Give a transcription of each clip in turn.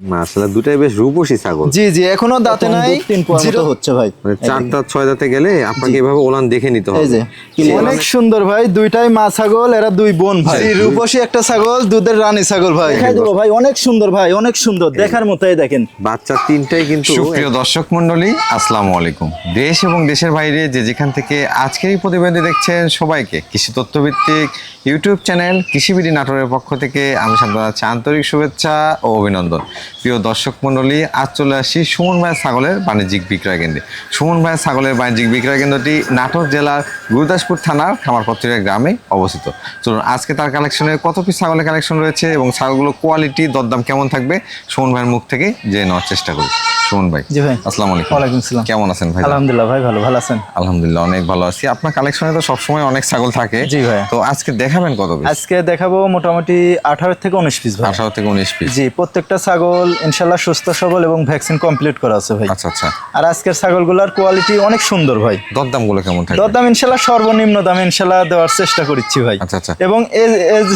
মাশাআল্লাহ, দুটাই বেশ রূপসী ছাগল। জি জি, এখনো দাঁতে নাই, 3 পোয়া মতো হচ্ছে ভাই। মানে 4 দাঁত 6 দাঁতে গেলে আপনাকে এভাবে ওলান দেখে নিতে হবে। এই যে অনেক সুন্দর ভাই, দুইটাই মা ছাগল, এরা দুই বোন ভাই। রূপসী একটা ছাগল, দুধের রানী ছাগল ভাই। দেখাই দেবো ভাই, অনেক সুন্দর ভাই, অনেক সুন্দর দেখার মতোই। দেখেন বাচ্চা তিনটাই কিন্তু। সুপ্রিয় দর্শক মণ্ডলী, আসসালামু আলাইকুম। দেশ এবং দেশের বাইরে যে যেখান থেকে আজকের এই প্রতিবেদন দেখছেন সবাইকে কৃষি তথ্যভিত্তিক ইউটিউব চ্যানেল কৃষিবিডি নাটোরের পক্ষ থেকে আমি জানাচ্ছি আন্তরিক শুভেচ্ছা ও অভিনন্দন। প্রিয় দর্শক মণ্ডলী, আজ চলে আসি সুমন ভাইয়ের ছাগলের বাণিজ্যিক বিক্রয় কেন্দ্রে। সুমন ভাইয়ের ছাগলের বাণিজ্যিক বিক্রয় কেন্দ্রটি নাটোর জেলার গুরুদাসপুর থানার খামারপত্রিয়া গ্রামে অবস্থিত। চলুন আজকে তার কালেকশনে কত পিস ছাগলের কালেকশন রয়েছে এবং ছাগলগুলো কোয়ালিটি দরদাম কেমন থাকবে সুমন ভাইয়ের মুখ থেকে জেনে নেওয়ার চেষ্টা করি। সুমন ভাই, জি ভাই, আসসালামু আলাইকুম। ওয়ালাইকুম আসসালাম। কেমন আছেন ভাই? আলহামদুলিল্লাহ ভাই, ভালো আছেন? আলহামদুলিল্লাহ, অনেক ভালো আছি। আপনার কালেকশনে তো সবসময় অনেক ছাগল থাকে। জি ভাই। তো আজকে দেখাবেন কত পিস? আজকে দেখাবো মোটামুটি 18 থেকে 19 পিস ভাই। 18 থেকে 19 পিস। জি, প্রত্যেকটা ছাগল ইনশাল্লাহ সুস্থ সবল এবং ভ্যাকসিন কমপ্লিট করা আছে ভাই। আচ্ছা আচ্ছা। আর আজকের ছাগলগুলোর কোয়ালিটি অনেক সুন্দর ভাই। দরদাম গুলো কেমন থাকে? দরদাম ইনশাল্লাহ সর্বনিম্ন দাম ইনশাল্লাহ দেওয়ার চেষ্টা করছি ভাই। আচ্ছা আচ্ছা। এবং এই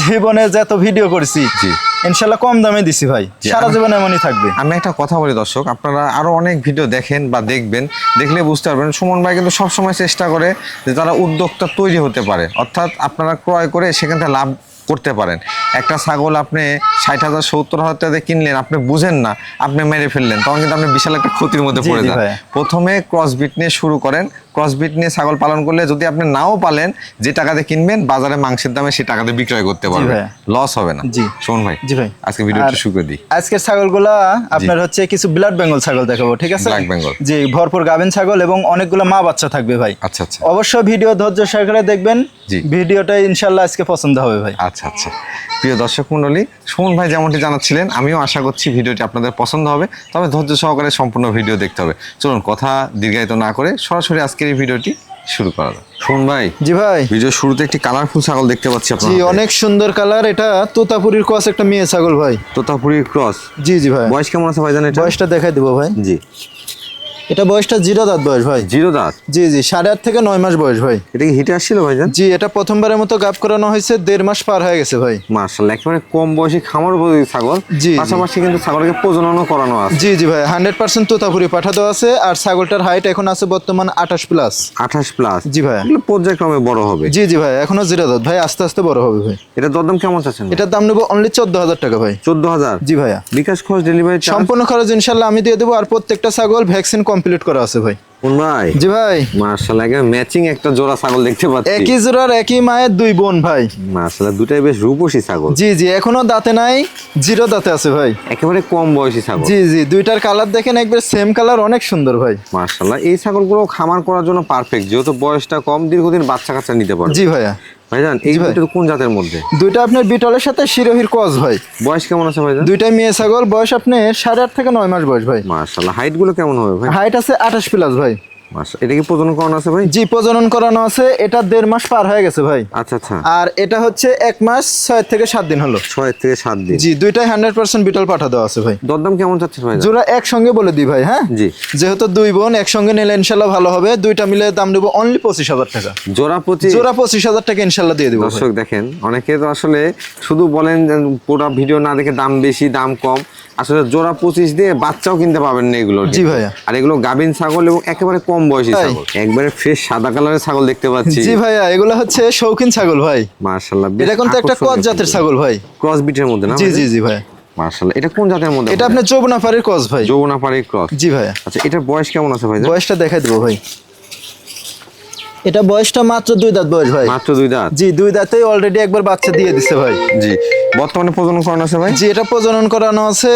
জীবনে যত ভিডিও করেছি জি। ইনশাল্লাহ কম দামে দিছি ভাই, সারা জীবন এমনই থাকবে। আমি একটা কথা বলি দর্শক, আপনারা আরো অনেক ভিডিও দেখেন বা দেখবেন, দেখলে বুঝতে পারবেন সুমন ভাই কিন্তু সবসময় চেষ্টা করে যে তারা উদ্যোক্তা তৈরি হতে পারে, অর্থাৎ আপনারা ক্রয় করে সেখান থেকে লাভ করতে পারেন। একটা ছাগল আপনি 60,000 70,000 টাকা দিয়ে কিনলেন, আপনি বুঝেন না, আপনি মেরে ফেললেন, তখন কিন্তু আপনি বিশাল একটা ক্ষতির মধ্যে জি, পড়ে জি যান। ভাই। প্রথমে ক্রসবিট নিয়ে শুরু করেন। ক্রসবিট নিয়ে ছাগল পালন করলে যদি আপনি নাও পালেন, যে টাকাতে কিনবেন বাজারে মাংসের দামে সেই টাকাতে বিক্রয় করতে পারবেন, ভাই। লস হবে না। জি। সুমন ভাই, জি ভাই। আজকে ভিডিওটা আর শুরু করে দিই। আজকের ছাগলগুলা আপনার হচ্ছে কিছু ব্লাড বেঙ্গল ছাগল দেখাবো, ঠিক আছে? Black Bengal। জি, ভরপুর গাভিন ছাগল এবং অনেকগুলো মা বাচ্চা থাকবে ভাই। আচ্ছা আচ্ছা। অবশ্যই ভিডিও ধৈর্য সহকারে দেখবেন। জি। ভিডিওটা ইনশাল্লাহ আজকে পছন্দ হবে ভাই। আচ্ছা আচ্ছা। প্রিয় দর্শক মণ্ডলী, সুমন ভাই যেমনটি জানাচ্ছিলেন, আমিও আশা করছি ভিডিওটি আপনাদের পছন্দ হবে, তবে ধৈর্য সহকারে সম্পূর্ণ ভিডিও দেখতে হবে। চলুন কথা দীর্ঘায়িত না করে সরাসরি আজকের এই ভিডিওটি শুরু করা যাক। সুমন ভাই, জি ভাই। ভিডিও শুরুতে একটি কালারফুল ছাগল দেখতে পাচ্ছি আপনার জি, হাতে। অনেক সুন্দর কালার। এটা তোতাপুরির ক্রস একটা মেয়ে ছাগল ভাই। তোতাপুরির ক্রস। জি জি ভাই। বয়স কেমন আছে ভাইজান এটা? বয়সটা দেখাই দেবো ভাই। জি। এটা বয়সটা 0 দাঁত বয়স ভাই। 0 দাঁত। জি জি, 8.5 থেকে 9 মাস বয়স ভাই। এটা কি হিটে আসছিল ভাইজান? জি, এটা প্রথমবারের মতো গাব করানো হয়েছে, 1.5 মাস পার হয়ে গেছে ভাই। মাশাআল্লাহ, একেবারে কম বয়সী খামার উপযোগী ছাগল। জি, জি। পাশাপাশি কিন্তু ছাগলকে প্রজননও করানো আছে। জি জি ভাই, 100% তোতাপুরি পাঠা দেওয়া আছে। আর ছাগলটার হাইট এখন আছে বর্তমান 28 প্লাস। 28 প্লাস। জি ভাই। এগুলো পর্যায়ক্রমে বড় হবে। জি জি ভাই, এখনো 0 দাঁত ভাই, আস্তে আস্তে বড় হবে ভাই। এটা দরদাম কেমন চাচ্ছেন? এটার দাম নেবো অনলি 14,000 টাকা ভাই। 14,000। জি ভাইয়া। বিকাশ খরচ, ডেলিভারি চার্জ সম্পূর্ণ খরচ ইনশাল্লাহ আমি দিয়ে দেবো। আর প্রত্যেকটা ছাগল ভ্যাকসিন কমপ্লিট করা আছে ভাই। কোন ভাই? জি ভাই। মাশাআল্লাহ, একেবারে ম্যাচিং একটা জোড়া ছাগল দেখতে পাচ্ছি। একই জোড়ার একই মায়ের দুই বোন ভাই। মাশাআল্লাহ, দুটাই বেশ রূপসী ছাগল। জি জি, এখনো দাঁতে নাই, 0 দাঁতে আছে ভাই। একেবারে কম বয়সী ছাগল। জি জি, দুইটার কালার দেখেন, একবার সেম কালার, অনেক সুন্দর ভাই। মাশাআল্লাহ, এই ছাগলগুলো খামার করার জন্য পারফেক্ট, যেহেতু বয়সটা কম, দীর্ঘদিন বাচ্চা কাচ্চা নিতে পারবে। জি ভাইয়া। ভাইজান, এই জি ভাই। দুটো কোন জাতের মধ্যে? দুইটা আপনার বিটলের সাথে শিরোহির ক্রস ভাই। বয়স কেমন আছে ভাইজান? দুইটাই মেয়ে ছাগল, বয়স আপনার 8.5 থেকে 9 মাস বয়স ভাই। মাশাআল্লাহ, হাইট গুলো কেমন হবে ভাই? হাইট আছে 28 প্লাস ভাই। মাশাআল্লাহ, এটা কি প্রজনন করানো আছে ভাই? জি, প্রজনন করানো আছে। এটা 1.5 মাস পার হয়ে গেছে ভাই। আচ্ছা আচ্ছা। আর এটা হচ্ছে 1 মাস 6 থেকে 7 দিন হলো। 6 থেকে 7 দিন। জি, দুইটাই 100% বিটল পাঠা দেওয়া আছে ভাই। দরদাম কেমন চাচ্ছেন ভাই? জোড়া একসঙ্গে বলে দিই ভাই, হ্যাঁ? জি। যেহেতু দুই বোন একসঙ্গে নিলে ইনশাল্লাহ ভালো হবে। দুইটা মিলে দাম দেবো অনলি 25,000 টাকা। জোড়া প্রতি? জোড়া 25,000 টাকা ইনশাল্লাহ দিয়ে দেবো ভাই। দর্শক দেখেন, অনেকে তো আসলে শুধু বলেন যে পুরো ভিডিও না দেখে দাম বেশি দাম কম, আসলে জোড়া 25 দিয়ে বাচ্চাও কিনতে পাবেন না এগুলো। জি ভাইয়া। আর এগুলো গাভীন ছাগল এবং একেবারে কম বয়সী তাই। ছাগল, একবারে ফ্রেশ সাদা কালারের ছাগল দেখতে পাচ্ছি। জি ভাইয়া, এগুলো হচ্ছে শৌখিন ছাগল ভাই। মাশাআল্লাহ, এটা কিন্তু একটা ক্রস জাতের ছাগল ভাই। ক্রস বিটের মধ্যে না? জি জি জি ভাই। মাশাআল্লাহ, এটা কোন জাতের মধ্যে? এটা আপনার যৌবনাপাড়ির ক্রস ভাই। যৌবনাপাড়ি ক্রস। জি ভাইয়া। আচ্ছা, এটার বয়স কেমন আছে ভাই? বয়সটা দেখাই দেবো ভাই। এটা বয়সটা মাত্র 2 দাঁত বয়স ভাই। মাত্র 2 দাঁত। জি, 2 দাঁতেই অলরেডি একবার বাচ্চা দিয়ে দিছে ভাই। জি। বর্তমানে প্রজনন করানো আছে ভাই? জি, এটা প্রজনন করানো আছে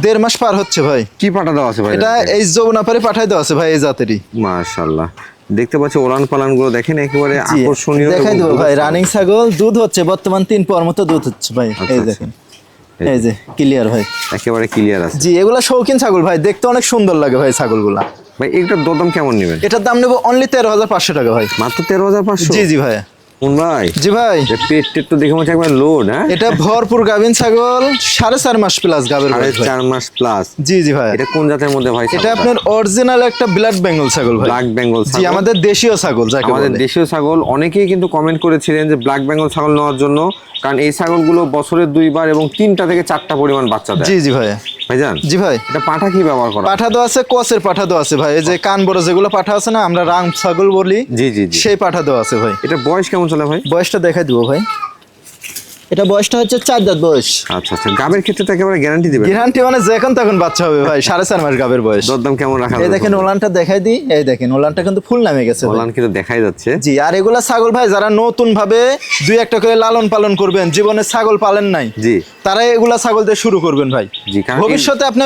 1.5 মাস পার হচ্ছে ভাই। কি পাটা দেওয়া আছে ভাই? এটা এই যৌবনাপাড়ি পাঠাই দেওয়া আছে ভাই, এই জাতেরই। মাশাআল্লাহ, দেখতে পাচ্ছি ওলান পালান গুলো দেখেন, একেবারে জি, আকর্ষণীয়। দেখাই এবং দেবো ভাই। রানিং ছাগল, দুধ হচ্ছে বর্তমান 3 পোয়ার মতো দুধ হচ্ছে ভাই। আচ্ছা, এই আচ্ছা। দেখেন, এই যে ক্লিয়ার ভাই। একেবারে ক্লিয়ার আছে। জি, এগুলা শৌখিন ছাগল ভাই, দেখতে অনেক সুন্দর লাগে ভাই ছাগলগুলা। ভাই এটার দরদাম কেমন নেবেন? এটার দাম নেবো অনলি 13,500 টাকা ভাই। মাত্র 13,500? জি জি ভাইয়া। কোন ভাই জি ভাই, পেট টেট তো দেখে মনে হচ্ছে একবার লোড। হ্যাঁ, এটা ভরপুর গাভিন ছাগল, 4.5 মাস প্লাস গাবের বয়স ভাই। 4.5 মাস প্লাস। জি জি ভাই, এটা কোন জাতের মধ্যে ভাই? এটা আপনার অরিজিনাল একটা ব্লাড বেঙ্গল ছাগল ভাই। ব্ল্যাক বেঙ্গল জি, আমাদের দেশীয় ছাগল যাকে আমাদের বলে। দেশীয় ছাগল। অনেকেই কিন্তু কমেন্ট করেছিলেন যে ব্ল্যাক বেঙ্গল ছাগল নেওয়ার জন্য, কারণ এই ছাগলগুলো বছরে 2 বার এবং 3টা থেকে 4টা পরিমাণ বাচ্চা দেয়। জি জি ভাই। ভাইজান জি ভাই, এটা পাঠা কি ব্যবহার করা? পাঠা দেওয়া আছে, কসের পাঠা দেওয়া আছে ভাই। এই যে কান বড় যেগুলো পাঠা আছে না, আমরা রাম ছাগল বলি, জি জি জি। সেই পাঠা দেওয়া আছে ভাই। এটা বয়স কেমন চলে ভাই? বয়সটা দেখাই দিব ভাই। এটা বয়সটা হচ্ছে 4 দাঁত বয়স। আচ্ছা আচ্ছা, গাবের ক্ষেত্রে তো একেবারে গ্যারান্টি দিবেন? গ্যারান্টি মানে যখন তখন বাচ্চা হবে ভাই। 4.5 মাস গাবের বয়স। দরদাম কেমন রাখা এই দেখেন ওলানটা দেখাই দিই। এই দেখেন ওলানটা কিন্তু ফুল নামে গেছে ভাই। ওলান কিন্তু দেখাই যাচ্ছে। জি, আর এগুলা ছাগল ভাই যারা নতুন ভাবে 2-1টা করে লালন পালন করবেন, জীবনে ছাগল পালেন নাই, জি তারা এগুলা ছাগল দিয়ে শুরু করবেন ভাই। জি, কারণ ভবিষ্যতে আপনি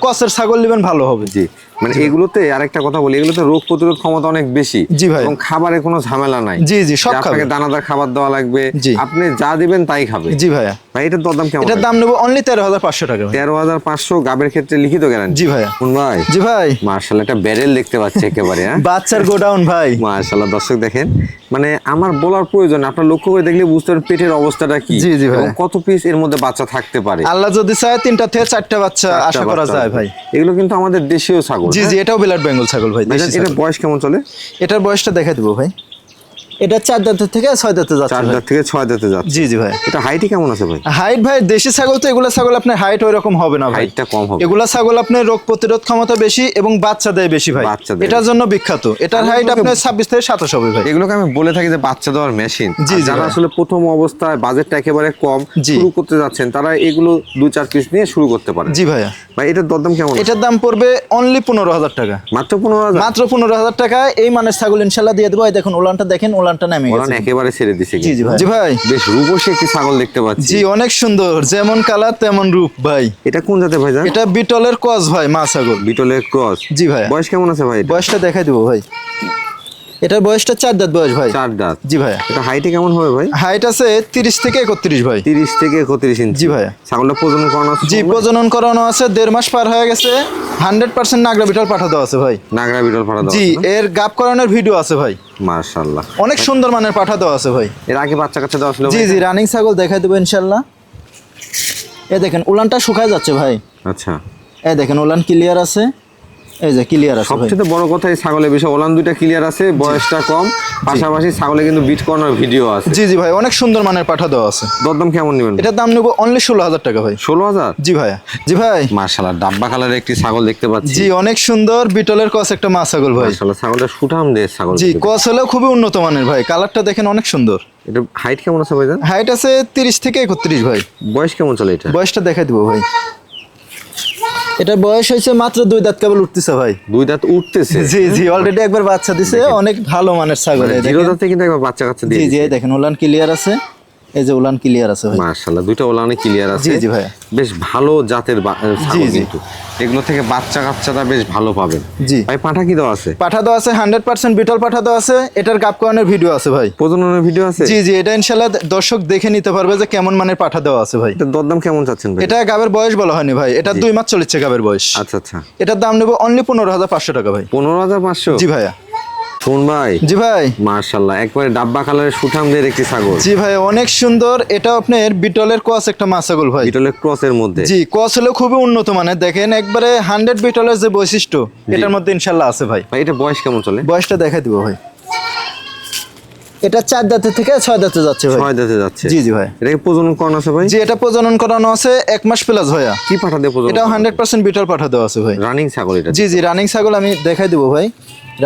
কসের ছাগল নেবেন, ভালো হবে। জি, মানে এগুলোতে আরেকটা কথা বলি, এগুলোতে রোগ প্রতিরোধ ক্ষমতা অনেক বেশি। জি ভাই। এবং খাবারে কোনো ঝামেলা নাই। জি জি, সব যে খাবে। আপনাকে দানাদার খাবার দেওয়া লাগবে, জি। আপনি যা দিবেন তাই খাবে। জি ভাইয়া, ভাই এটার দরদাম কেমন? এটার দাম নেবো অনলি 13,500 টাকা ভাই। 13,500 গাবের ক্ষেত্রে লিখিত গ্যারান্টি। জি ভাইয়া। কোন ভাই? জি ভাই, মার্শাল্লাহ, একটা ব্যারেল দেখতে পাচ্ছি একেবারে। হ্যাঁ, বাচ্চার গোডাউন ভাই। মার্শাল্লাহ, দর্শক দেখেন, মানে আমার বলার প্রয়োজন, আপনার লক্ষ্য করে দেখলে বুঝতে পারেন পেটের অবস্থাটা কি। জি জি ভাই। এবং কত পিস এর মধ্যে বাচ্চা থাকতে পারে। আল্লাহ যদি চায় 3টা থেকে 4টা বাচ্চা আশা করা যায় ভাই। এগুলো কিন্তু আমাদের দেশীয় ছাগল। জি জি, এটাও ব্লাড বেঙ্গল ছাগল ভাই, দেশি এটা ছাগল। বয়স কেমন চলে? এটার বয়সটা দেখা দিব ভাই। এটা 4 দাঁতের থেকে 6 দাঁতে যাচ্ছে 4 ভাই। দাঁত থেকে 6 দাঁতে যাচ্ছে। জি জি ভাই। এটা হাইটে কেমন আছে ভাই? হাইট ভাই, দেশি ছাগল তো এগুলা ছাগল আপনার হাইট ওই রকম হবে না ভাই। হাইটটা কম হবে। এগুলা ছাগল আপনার রোগ প্রতিরোধ ক্ষমতা বেশি এবং বাচ্চা দেয় বেশি ভাই। বাচ্চা দেয় এটার জন্য বিখ্যাত। এটার আমি হাইট এগুলোকে- আপনার 26 থেকে 27 হবে ভাই। এগুলোকে আমি বলে থাকি যে বাচ্চা দেওয়ার মেশিন। জি, জি যারা ভাই। আসলে প্রথম অবস্থায় বাজেটটা একেবারে কম, জি। শুরু করতে যাচ্ছেন, তারা এগুলো 2-4 পিস নিয়ে শুরু করতে পারে। জি ভাইয়া, ভাই এটার দরদাম কেমন? এটার দাম পড়বে অনলি 15,000 টাকা। মাত্র 15,000। মাত্র 15,000 টাকায় এই মানের ছাগল ইনশাল্লাহ দিয়ে দেবো। এই দেখুন ওলানটা দেখেন, ওলানটা নেমে ওলান গেছে। একেবারে ছেড়ে দিছে। জি জি ভাই। জি ভাই, বেশ রূপসী একটি ছাগল দেখতে পাচ্ছি। জি অনেক সুন্দর, যেমন কালার তেমন রূপ ভাই। এটা কোন জাতের ভাই জান? এটা বিটলের কস ভাই, মা ছাগল। বিটলের ক্রস। জি ভাই। বয়স কেমন আছে ভাই? বয়সটা দেখাই দিব ভাই। এটার বয়সটা 4 দাঁত বয়স ভাই। 4 দাঁত। জি ভাইয়া। এটা হাইটে কেমন হবে ভাই? হাইট আছে 30 থেকে 31 ভাই। 30 থেকে 31 ইঞ্চি। জি ভাইয়া। ছাগলটা প্রজনন করানো আছে? জি, প্রজনন করানো আছে, 1.5 মাস পার হয়ে গেছে। 100% নাগরা বিটল পাঠা দেওয়া আছে ভাই। নাগরা বিটল ফাড়া দাও। জি, এর গাপ করানোর ভিডিও আছে ভাই। মাশাআল্লাহ, অনেক সুন্দর মানের পাঠা দেওয়া আছে ভাই। এর আগে বাচ্চা কাচ্চা দেওয়া ছিল জি ভাই? জি, রানিং ছাগল দেখাই দেবো ইনশাল্লাহ। এ দেখেন উলানটা শুকায় যাচ্ছে ভাই। আচ্ছা, এই দেখেন উলান ক্লিয়ার আছে। এই যে ক্লিয়ার আছে ভাই। সবচেয়ে বড় কথা এই ছাগলের বিষয়, ওলান দুইটা ক্লিয়ার আছে, বয়সটা কম, পাশাপাশি ছাগলে কিন্তু বিট করানোর ভিডিও আছে। জি জি ভাই, অনেক সুন্দর মানের পাঠা দেওয়া আছে। দরদাম কেমন নেবেন? এটার দাম নেবো অনলি 16,000 টাকা ভাই। 16,000। জি ভাইয়া। জি ভাই। মাশাআল্লাহ, ডাব্বা কালারের একটি ছাগল দেখতে পাচ্ছি। জি, অনেক সুন্দর বিটলের কস একটা মা ছাগল ভাই। মাশাআল্লাহ, ছাগলটা সুঠাম দেশ ছাগল। জি, কস হলেও খুবই উন্নত মানের ভাই। কালারটা দেখেন অনেক সুন্দর। এটা হাইট কেমন আছে ভাইজান? হাইট আছে 30 থেকে 31 ভাই। বয়স কেমন চলে এটা? বয়সটা দেখাই দিব ভাই। এটা বয়স হয়েছে মাত্র 2 দাঁত কেবল উঠতেছে ভাই। 2 দাঁত উঠতেছে। জি জি, অলরেডি একবার বাচ্চা দিছে। অনেক ভালো মানের ছাগল। মানে এই জিরো দেখেন। দাঁতে কিন্তু একবার বাচ্চা কাচ্চা দিয়ে জি জি, দিছে। এই দেখেন উলান ক্লিয়ার আছে। এই যে উলান ক্লিয়ার আছে ভাই। মাশাআল্লাহ, দুইটা ওলানে ক্লিয়ার আছে। জি জি ভাইয়া। বেশ ভালো জাতের ছাগল জি। কিন্তু। এগুলো থেকে বাচ্চা কাচ্চাটা বেশ ভালো পাবেন। জি। ভাই পাঠা কি দেওয়া আছে? পাঠা দেওয়া আছে 100% বিটল পাঠা দেওয়া আছে। এটার গাপ করানোর ভিডিও আছে ভাই। প্রজননের ভিডিও আছে? জি জি, এটা ইনশাআল্লাহ দর্শক দেখে নিতে পারবে যে কেমন মানের পাঠা দেওয়া আছে ভাই। এটা দরদাম কেমন চাচ্ছেন ভাই? এটা গাবের বয়স বলা হয়নি ভাই। এটা 2 মাস চলেছে গাবের বয়স। আচ্ছা আচ্ছা, এটার দাম নেবো অনলি 15,500 টাকা ভাই। 15,500। জি ভাইয়া। শোন ভাই, জি ভাই। মাশাআল্লাহ, একবারে ডাব্বা কালারের সুঠামদের একটি ছাগল। জি ভাই, অনেক সুন্দর। এটা আপনার বিটলের কস একটা মা ছাগল ভাই। বিটলের ক্রসের মধ্যে। জি, কস হলেও খুবই উন্নত মানের। দেখেন একবারে 100 বিটলের যে বৈশিষ্ট্য এটার মধ্যে ইনশাল্লাহ আছে ভাই। ভাই এটা বয়স কেমন চলে? বয়সটা দেখাই দিব ভাই। এটা 4 দাঁতের থেকে 6 দাঁতে যাচ্ছে ভাই। 6 দাঁতে যাচ্ছে। জি জি ভাই। এটা কি প্রজনন করানো আছে ভাই? জি, এটা প্রজনন করানো আছে 1 মাস প্লাস ভাইয়া। কি পাঠা দিয়ে প্রজনন? এটাও 100% বিটল পাঠা দেওয়া আছে ভাই। রানিং ছাগল এটা। জি জি, রানিং ছাগল আমি দেখাই দিব ভাই।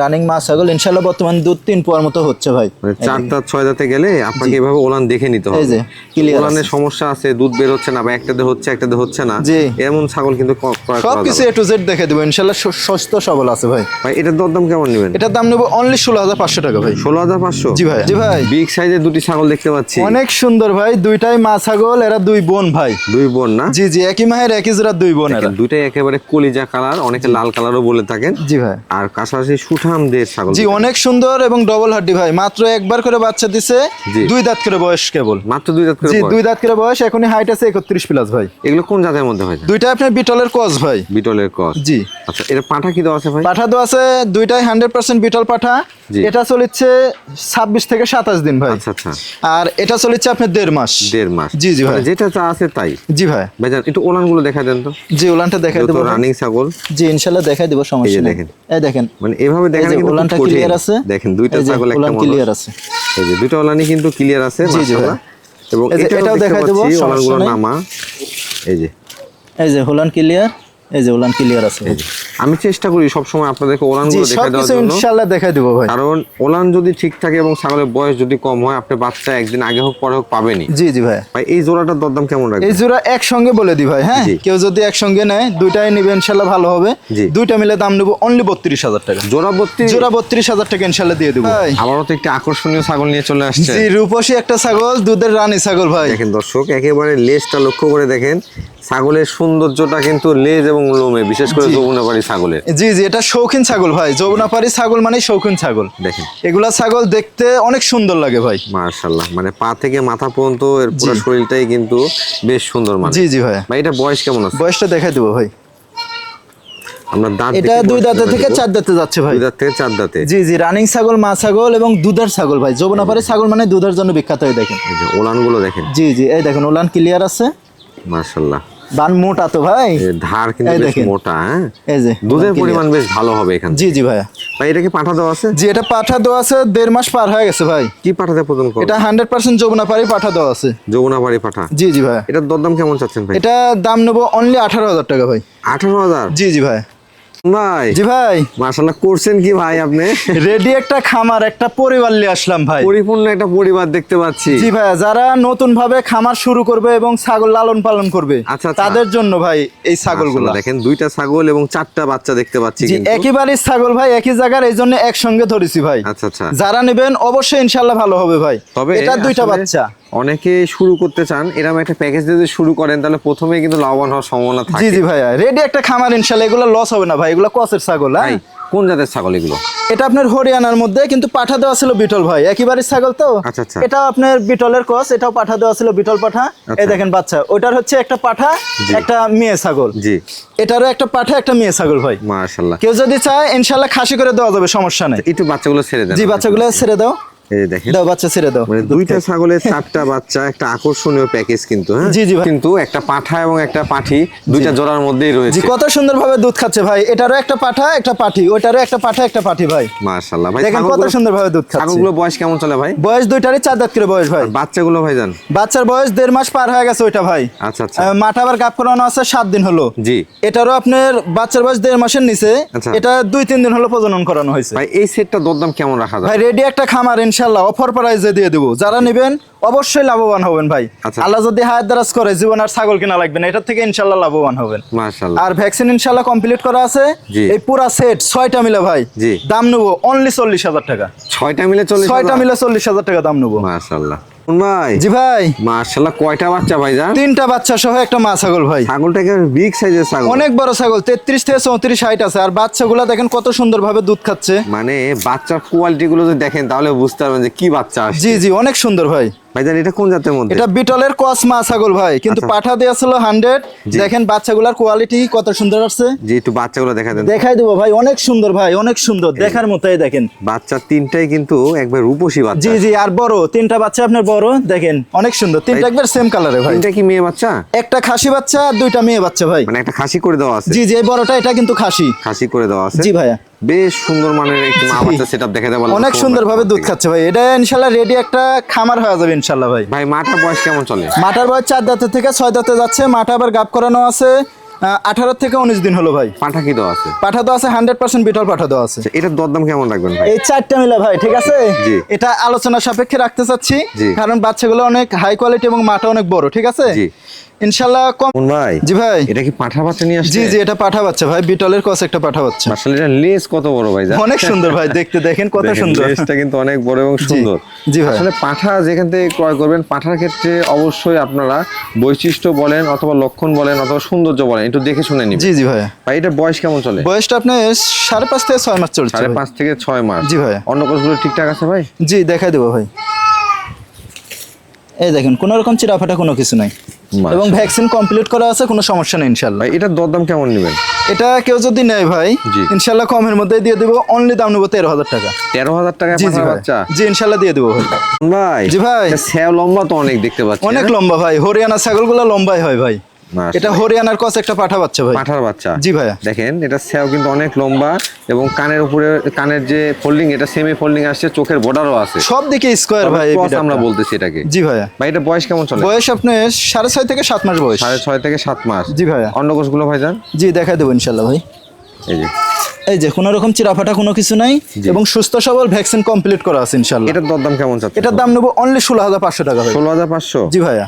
রানিং মা ছাগল ইনশাল্লাহ বর্তমানে 2-3 পোয়ার মতো হচ্ছে ভাই। মানে 4 দাঁত 6 দাঁতে গেলে আপনাকে এভাবে ওলান দেখে নিতে হবে। এই যে, clear ওলানের সমস্যা আছে, দুধ বের হচ্ছে না, বা একটাতে হচ্ছে একটাতে হচ্ছে না, জি। এমন ছাগল কিন্তু ক্রয় করা সবকিছু যাবে। A to Z দেখে দিব ইনশাল্লাহ। সুস্থ সবল আছে ভাই। ভাই এটার দরদাম কেমন নেবেন? এটার দাম নেবো অনলি 16,500 টাকা ভাই। 16,500। জি ভাই। জি ভাই। বিগ সাইজের দুটি ছাগল দেখতে পাচ্ছি। অনেক সুন্দর ভাই। দুইটাই মা ছাগল, এরা 2 বোন ভাই। 2 বোন না? জি জি, একই মায়ের একই জোড়া 2 বোন এরা। দুইটাই একেবারে কলিজা কালার, অনেকে লাল কালারও বলে থাকেন। জি ভাই। আর কাছাকাছি সুঠামদের ছাগল। জি, অনেক সুন্দর এবং ডবল হাড্ডি ভাই। মাত্র একবার করে বাচ্চা দিছে। জি। 2 দাঁত করে বয়স কেবল। মাত্র 2 দাঁত করে জি, বয়স। 2 দাঁত করে বয়স। এখনই হাইট আছে 31 প্লাস ভাই। এগুলো কোন জাতের মধ্যে হয়? দুইটা আপনার বিটলের কস ভাই। বিটলের ক্রস। জি। আচ্ছা, এটা পাঠা কি দেওয়া আছে ভাই? পাঠা দেওয়া আছে দুইটাই 100% বিটল পাঠা। জি। এটা চলেছে 26 থেকে 27 দিন ভাই। আচ্ছা আচ্ছা, আর এটা চলেছে আপনার 1.5 মাস। 1.5 মাস। জি জি ভাই, মানে যেটা চা আছে তাই। জি ভাই। ভাইজান একটু ওলানগুলো দেখা দেন তো। জি ওলানটা দেখাই দেবো ভাই। রানিং ছাগল। জি ইনশাআল্লাহ দেখাই দেব, এই সমস্যা যে নেই। দেখেন। এই দেখেন, মানে এভাবে দেখেন এই যে কিন্তু ওলানটা খুব কঠিন। ক্লিয়ার আছে। দেখেন দুইটা এই যে ছাগল একটা ওলান মনে। ক্লিয়ার আছে। এই যে দুইটা ওলানই কিন্তু ক্লিয়ার আছে জি, জি ভাই। মাশাআল্লাহ। এবং এই যে এটাও দেখাই দেবো, সমস্যা ওলানগুলো নেই। নামা। এই যে এই যে ওলান ক্লিয়ার, এই যে ওলান ক্লিয়ার আছে। এই যে। আমি চেষ্টা করি সবসময় আপনাদেরকে জি ওলানগুলো দেখা দেওয়ার সবকিছু জন্য, ইনশাআল্লাহ দেখাই দেবো ভাই। কারণ ওলান যদি ঠিক থাকে এবং ছাগলের বয়স যদি কম হয় আপনি বাচ্চা একদিন আগে হোক পরে হোক পাবেনই। জি জি ভাই। ভাই এই জোড়াটার দরদাম কেমন এই রাখবেন? জোড়া একসঙ্গে বলে দি ভাই, হ্যাঁ জি। কেউ যদি একসঙ্গে নেয় দুইটাই নিবে ইনশাআল্লাহ ভালো হবে। জি। দুইটা মিলে দাম নেবো অনলি 32,000 টাকা। জোড়া 32? জোড়া 32,000 টাকা ইনশাআল্লাহ দিয়ে দেবো ভাই। আবারও তো একটি আকর্ষণীয় ছাগল নিয়ে চলে আসছে। জি রূপসী একটা ছাগল, দুধের রানী ছাগল ভাই। দেখেন দর্শক, একেবারে লেজটা লক্ষ্য করে দেখেন, ছাগলের সৌন্দর্যটা কিন্তু লেজ এবং লোমে, বিশেষ করে যমুনাপাড়ি ছাগলের। জি জি এটা শৌখিন ছাগল ভাই, যমুনাপাড়ি ছাগল মানে শৌখিন ছাগল। দেখেন এগুলা ছাগল দেখতে অনেক সুন্দর লাগে ভাই। মাশাআল্লাহ, মানে পা থেকে মাথা পর্যন্ত এর পুরো জি। শরীরটাই কিন্তু বেশ সুন্দর। মানে জি জি ভাই। ভাই এটা বয়স কেমন আছে? বয়সটা দেখাই দেবো ভাই। আমরা দাঁত এটা দেখে 2 বয়স দাঁতে দেখাবো। থেকে 4 দাঁতে যাচ্ছে ভাই। 2 দাঁত থেকে 4 দাঁতে। জি জি রানিং ছাগল, মা ছাগল এবং দুধের ছাগল ভাই। যমুনাপাড়ি ছাগল মানে দুধের জন্য বিখ্যাত, হয় দেখেন। এই যে ওলানগুলো দেখেন জি জি এই দেখেন ওলান ক্লিয়ার আছে। মাশাআল্লাহ। বান মোটা তো ভাই। এর ধার কিন্তু এই বেশ দেখেন। মোটা। হ্যাঁ, এই যে দুধের ওলান clear। পরিমাণ বেশ ভালো হবে এখানে। জি জি ভাইয়া। ভাই এটা কি পাঠা দেওয়া আছে? জি এটা পাঠা দেওয়া আছে, 1.5 মাস পার হয়ে গেছে ভাই। কি পাঠাতে প্রদান করো? এটা 100% যমুনাপাড়ি পাঠা দেওয়া আছে। যমুনাপাড়ি পাঠা। জি জি ভাইয়া। এটার দরদাম কেমন চাচ্ছেন ভাই? এটা দাম নেবো অনলি 18,000 টাকা ভাই। 18,000? জি জি ভাই। ভাই জি ভাই মাশাআল্লাহ, করছেন কি ভাই আপনি? রেডি একটা খামার, একটা পরিবার নিয়ে আসলাম ভাই। পরিপূর্ণ একটা পরিবার দেখতে পাচ্ছি। জি ভাই, যারা নতুন ভাবে খামার শুরু করবে এবং ছাগল লালন পালন করবে আচ্ছা, আচ্ছা। তাদের জন্য ভাই এই ছাগলগুলো। মাশাআল্লাহ, দেখেন দুইটা ছাগল এবং 4টা বাচ্চা দেখতে পাচ্ছি জি কিন্তু। একইবারই ছাগল ভাই, একই জায়গার, এই জন্য একসঙ্গে ধরেছি ভাই। আচ্ছা আচ্ছা। যারা নেবেন অবশ্যই ইনশাল্লাহ ভালো হবে ভাই। তবে এটা 2টা আসলে বাচ্চা। অনেকে শুরু করতে চান, এরকম একটা প্যাকেজ যদি শুরু করেন তাহলে প্রথমেই কিন্তু লাভবান হওয়ার সম্ভাবনা থাকে। জি জি ভাইয়া, রেডি একটা খামার ইনশাল্লাহ, এগুলো লস হবে না ভাই, এগুলো কসের ছাগল। ভাই হ্যাঁ কোন জাতের ছাগল এগুলো? এটা আপনার হরিয়ানার মধ্যে, কিন্তু পাঠা দেওয়া ছিল বিটল ভাই, একইবারই ছাগল তো। আচ্ছা, আচ্ছা। এটাও আপনার বিটলের কস, এটাও পাঠা দেওয়া ছিল বিটল পাঠা। এই আচ্ছা। দেখেন বাচ্চা, ওটার হচ্ছে একটা পাঠা, জি। একটা মেয়ে ছাগল। জি এটারও একটা পাঠা, একটা মেয়ে ছাগল ভাই। মাশাআল্লাহ। কেউ যদি চায় ইনশাল্লাহ খাসি করে দেওয়া যাবে, সমস্যা নেই। একটু বাচ্চাগুলো ছেড়ে দেন। জি বাচ্চাগুলো ছেড়ে দাও, এই যে দেখেন, দাও বাচ্চা ছেড়ে দাও। মানে দুইটা ছাগলের 4টা বাচ্চা, একটা আকর্ষণীয় প্যাকেজ কিন্তু। হ্যাঁ জি, জি ভাই। কিন্তু একটা পাঠা এবং একটা পাঠি দুইটা জোড়ার মধ্যেই জি রয়েছে। কত সুন্দর ভাবে দুধ খাচ্ছে ভাই। এটারও একটা পাঠা, একটা পাঠি, ওইটারও একটা পাঠা, একটা পাঠি ভাই। মাশাআল্লাহ ভাই, দেখেন কত ছাগলগুলো- সুন্দর ভাবে দুধ খাচ্ছে। ছাগলগুলো বয়স কেমন চলে ভাই? বয়স দুইটারই 4 দাঁত করে বয়স ভাই। আর বাচ্চাগুলো ভাইজান? বাচ্চার বয়স 1.5 মাস পার হয়ে গেছে ওইটা ভাই। আচ্ছা আচ্ছা। মাঠা আবার গাপ করানো আছে 7 দিন হলো। জি এটারও আপনার বাচ্চার বয়স 1.5 মাসের নিচে। আচ্ছা। এটা 2-3 দিন হলো প্রজনন করানো হয়েছে ভাই, এই সেটটা দরদাম কেমন রাখা যায়? ভাই। রেডি একটা খামার ইনশাল্লাহ অফার প্রাইসে দিয়ে দেবো। যারা নেবেন অবশ্যই লাভবান হবেন ভাই। আচ্ছা। আল্লাহ যদি হায়াত দারাজ করে জীবন আর ছাগল কিনা লাগবে না, এটার থেকে ইনশাল্লাহ লাভবান হবেন। মাশাআল্লাহ। আর ভ্যাকসিন ইনশাল্লাহ কমপ্লিট করা আছে। জি। এই পুরা সেট 6টা মিলে ভাই জি। দাম নেবো অনলি 40,000 টাকা। 6টা মিলে 40,000? 6টা মিলে 40,000 টাকা দাম নেবো। মাশাআল্লাহ। ভাই জি ভাই, মাশাআল্লাহ, কয়টা বাচ্চা ভাইজান? 3টা বাচ্চা সহ একটা মা ছাগল ভাই। ছাগলটা একেবারে বিগ সাইজের ছাগল। অনেক বড় ছাগল, 33 থেকে 34 হাইট আছে। আর বাচ্চাগুলা দেখেন কত সুন্দর ভাবে দুধ খাচ্ছে। মানে বাচ্চার কোয়ালিটি গুলো যদি দেখেন তাহলে বুঝতে পারবেন যে কি বাচ্চা আসছে। জি জি অনেক সুন্দর ভাই। ভাইজান এটা কোন জাতের মধ্যে? এটা বিটলের কস মা ছাগল ভাই, কিন্তু আচ্ছা। পাঠা দেওয়া ছিল 100। জি। দেখেন বাচ্চাগুলার কোয়ালিটি কত সুন্দর আছে। জি একটু বাচ্চাগুলো দেখা দেন। দেখাই দেবো ভাই, অনেক সুন্দর ভাই, অনেক সুন্দর দেখার মতোই। দেখেন বাচ্চা তিনটাই কিন্তু একবার রূপসী বাচ্চা। জি জি আর বড় 3টা বাচ্চা আপনার বড়, দেখেন অনেক সুন্দর। 3টা একবার সেম কালারে ভাই। তিনটা কি মেয়ে বাচ্চা? একটা খাসি বাচ্চা আর 2টা মেয়ে বাচ্চা ভাই। মানে একটা খাসি করে দেওয়া আছে? জি জি এই বড়টা এটা কিন্তু খাসি। খাসি করে দেওয়া আছে। জি ভাইয়া, বেশ সুন্দর মানের একটি মা বাচ্চা সেটআপ দেখা যায়। অনেক সুন্দর ভাবে দুধ খাচ্ছে ভাই। এটা ইনশাল্লাহ রেডি একটা খামার হয়ে যাবে ইনশাল্লাহ ভাই। ভাই মাটার বয়স কেমন চলে? মাটার বয়স 4 দাঁতের থেকে 6 দাঁতে যাচ্ছে। মাটা আবার গাপ করানো আছে 18 থেকে 19 দিন হলো ভাই। পাঠা কি দেওয়া আছে? পাঠা তো আছে 100% বিটল পাঠা দেওয়া আছে। এটার দরদাম কেমন রাখবেন ভাই? এই 4টা মিলে ভাই, ঠিক আছে। জি। এটা আলোচনা সাপেক্ষে রাখতে চাচ্ছি, জি। কারণ বাচ্চাগুলো অনেক হাই কোয়ালিটি এবং মাটা অনেক বড়, ঠিক আছে। জি। ইনশাল্লাহ কম। কোন ভাই? জি ভাই। এটা কি পাঠা বাচ্চা নিয়ে আসছে? জি জি এটা পাঠা বাচ্চা ভাই, বিটলের কস একটা পাঠা বাচ্চা। আসলে এটা লেজ কত বড় ভাই? অনেক সুন্দর ভাই, দেখতে দেখেন কত দেখেন, সুন্দর। লেজটা কিন্তু অনেক বড় এবং জি। সুন্দর। জি ভাই। আসলে পাঠা যেখান থেকে ক্রয় করবেন, পাঠার ক্ষেত্রে অবশ্যই আপনারা বৈশিষ্ট্য বলেন অথবা লক্ষণ বলেন অথবা সৌন্দর্য বলেন একটু দেখে শুনে নিন। জি জি ভাই। ভাই এটা বয়স কেমন চলে? বয়সটা আপনার 5.5 থেকে 6 মাস চলছে ভাই। 5.5 থেকে 6 মাস। জি ভাই। অন্য কোষগুলো ঠিকঠাক আছে ভাই? জি দেখাই দেবো ভাই। এই দেখেন কোনো রকম চিরা ফাটা কোনো কিছু নাই। মাশাআল্লাহ। এবং ভ্যাকসিন কমপ্লিট করা আছে, কোনো সমস্যা নেই ইনশাল্লাহ। ভাই এটার দরদাম কেমন নেবেন? এটা কেউ যদি নেয় ভাই জি। ইনশাল্লাহ কমের মধ্যে দিয়ে দেবো, অনলি দাম নেবো 13,000 টাকা। 13,000 টাকায় জি জি পাঠার ভাই, বাচ্চা? জি ইনশাল্লাহ দিয়ে দেবো ভাই। ভাই জি ভাই। এটা স্যাও লম্বা তো অনেক দেখতে পাচ্ছি। অনেক হ্যাঁ? লম্বা ভাই, হরিয়ানা ছাগলগুলো লম্বাই হয় ভাই। মাশাআল্লাহ। এটা হরিয়ানার কস একটা পাঠা বাচ্চা ভাই। পাঠার বাচ্চা? জি ভাইয়া। দেখেন এটা স্যাও কিন্তু অনেক লম্বা এবং কানের উপরে কানের যে ফোল্ডিং এটা সেমি ফোল্ডিং আসছে, চোখের বর্ডারও আছে। সব দিকে স্কোয়ার ভাই এই ক্রস বিড়ালটা। আমরা বলতেছি এটাকে। জি ভাইয়া। ভাই এটা বয়স কেমন চলে? বয়স আপনার 6.5 থেকে 7 মাস বয়স। 6.5 থেকে 7 মাস। জি ভাইয়া। অন্ডকোষগুলো ভাইজান? জি দেখাই দেবো ইনশাল্লাহ ভাই। এই যে এই যে কোনো রকম চিরাফাটা কোনো কিছু নাই জি। এবং সুস্থ সবল ভ্যাকসিন কমপ্লিট করা আছে ইনশাল্লাহ। এটার দরদাম কেমন চাচ্ছে? এটার দাম নেবো অনলি 16,500 টাকা ভাই। 16,500? জি ভাইয়া।